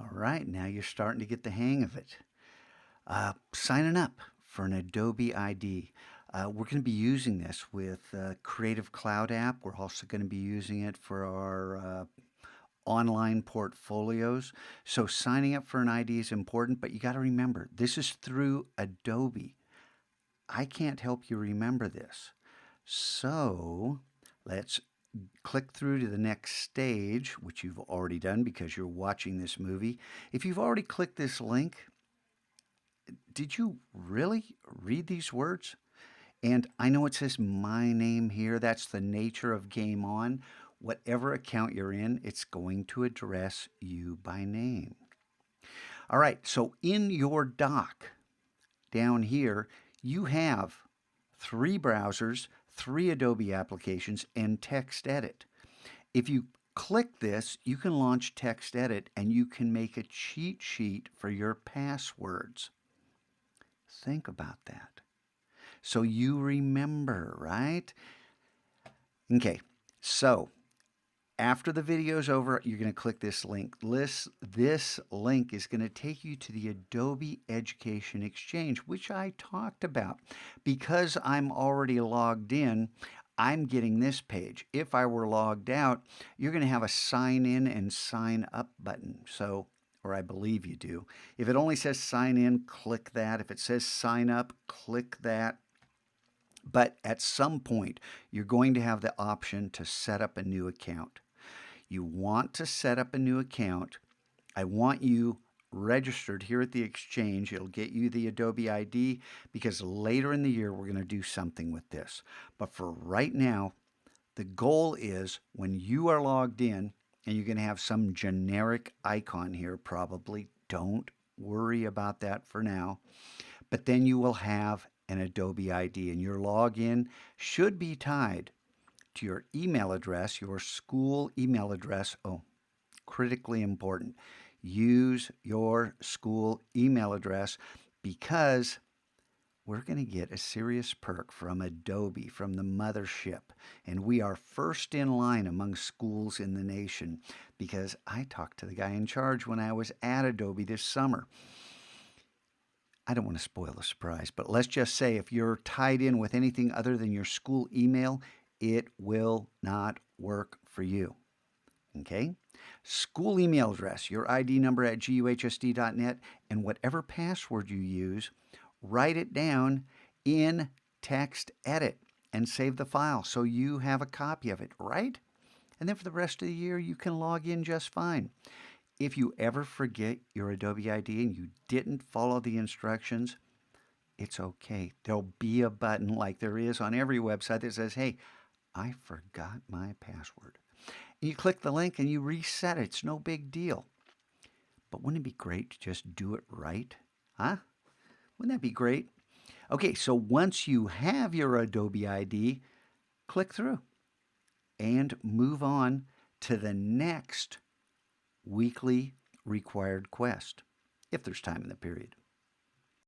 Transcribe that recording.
All right, now you're starting to get the hang of it. Signing up for an Adobe ID. We're going to be using this with Creative Cloud app. We're also going to be using it for our online portfolios. So signing up for an ID is important, but you got to remember this is through Adobe. I can't help you remember this. So let's click through to the next stage, which you've already done because you're watching this movie. If you've already clicked this link, did you really read these words? And I know it says my name here. That's the nature of Game On. Whatever account you're in, it's going to address you by name. All right, so in your dock down here, you have 3 browsers, 3 Adobe applications, and Text Edit. If you click this, you can launch Text Edit and you can make a cheat sheet for your passwords. Think about that. So you remember, right? Okay, so after the video's over, you're going to click this link. This link is going to take you to the Adobe Education Exchange, which I talked about. Because I'm already logged in, I'm getting this page. If I were logged out, you're going to have a sign in and sign up button. So, or I believe you do. If it only says sign in, click that. If it says sign up, click that. But at some point, you're going to have the option to set up a new account. You want to set up a new account. I want you registered here at the exchange. It'll get you the Adobe ID because later in the year we're going to do something with this. But for right now, the goal is when you are logged in and you're going to have some generic icon here probably. Don't worry about that for now. But then you will have an Adobe ID and your login should be tied to your email address, your school email address. Oh, critically important. Use your school email address because we're going to get a serious perk from Adobe, from the mothership. And we are first in line among schools in the nation because I talked to the guy in charge when I was at Adobe this summer. I don't want to spoil the surprise, but let's just say if you're tied in with anything other than your school email, it will not work for you. Okay? School email address, your ID number at guhsd.net, and whatever password you use, write it down in Text Edit and save the file so you have a copy of it, right? And then for the rest of the year, you can log in just fine. If you ever forget your Adobe ID and you didn't follow the instructions, it's okay. There'll be a button like there is on every website that says, hey, I forgot my password. And you click the link and you reset it. It's no big deal. But wouldn't it be great to just do it right? Huh? Wouldn't that be great? Okay, so once you have your Adobe ID, click through and move on to the next weekly required quest, if there's time in the period.